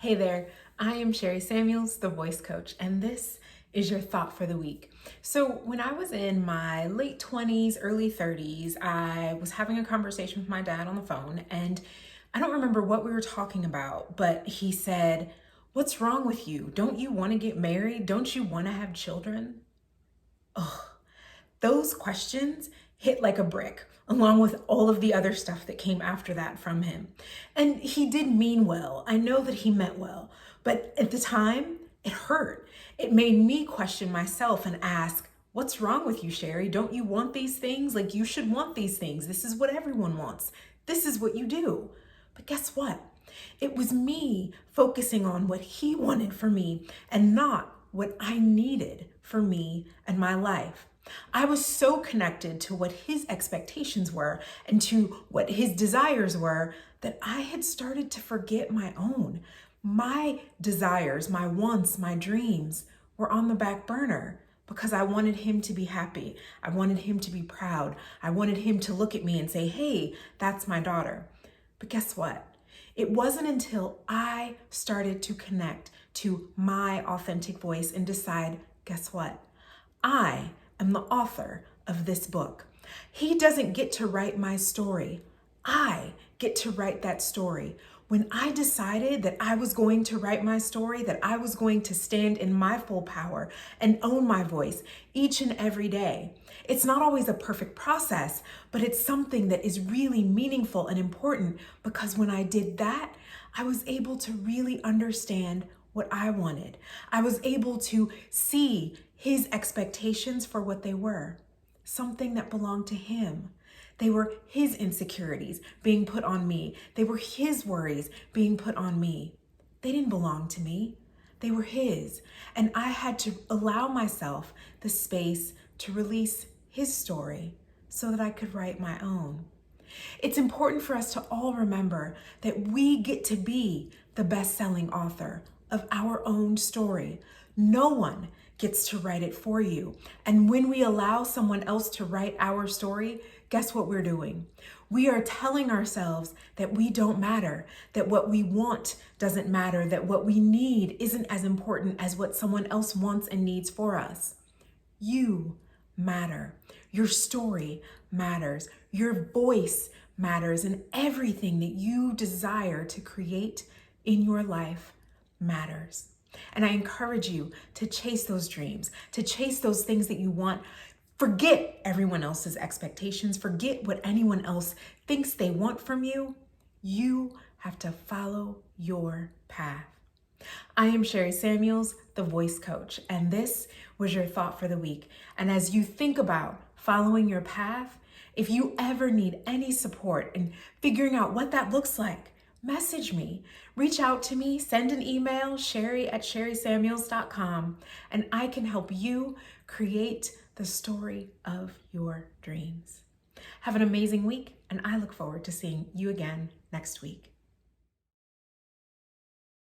Hey there, I am Sherry Samuels, the voice coach, and this is your thought for the week. So, when I was in my late 20s, early 30s, I was having a conversation with my dad on the phone, and I don't remember what we were talking about, but he said, "What's wrong with you? Don't you want to get married? Don't you want to have children?" Ugh. Those questions hit like a brick, along with all of the other stuff that came after that from him. And he did mean well. I know that he meant well. But at the time, it hurt. It made me question myself and ask, "What's wrong with you, Sherry? Don't you want these things? Like, you should want these things. This is what everyone wants. This is what you do." But guess what? It was me focusing on what he wanted for me and not what I needed for me and my life. I was so connected to what his expectations were and to what his desires were that I had started to forget my own. My desires, my wants, my dreams were on the back burner because I wanted him to be happy. I wanted him to be proud. I wanted him to look at me and say, "Hey, that's my daughter." But guess what? It wasn't until I started to connect to my authentic voice and decide, guess what? I am the author of this book. He doesn't get to write my story. I get to write that story. When I decided that I was going to write my story, that I was going to stand in my full power and own my voice each and every day. It's not always a perfect process, but it's something that is really meaningful and important because when I did that, I was able to really understand what I wanted. I was able to see his expectations for what they were, something that belonged to him. They were his insecurities being put on me. They were his worries being put on me. They didn't belong to me. They were his. And I had to allow myself the space to release his story so that I could write my own. It's important for us to all remember that we get to be the best-selling author of our own story. No one gets to write it for you. And when we allow someone else to write our story, guess what we're doing? We are telling ourselves that we don't matter, that what we want doesn't matter, that what we need isn't as important as what someone else wants and needs for us. You matter. Your story matters. Your voice matters. And everything that you desire to create in your life matters. And I encourage you to chase those dreams, to chase those things that you want. Forget everyone else's expectations. Forget what anyone else thinks they want from you. You have to follow your path. I am Sherry Samuels, the voice coach, and this was your thought for the week. And as you think about following your path, if you ever need any support in figuring out what that looks like, message me, reach out to me, send an email, sherry@sherrysamuels.com, and I can help you create the story of your dreams. Have an amazing week, and I look forward to seeing you again next week.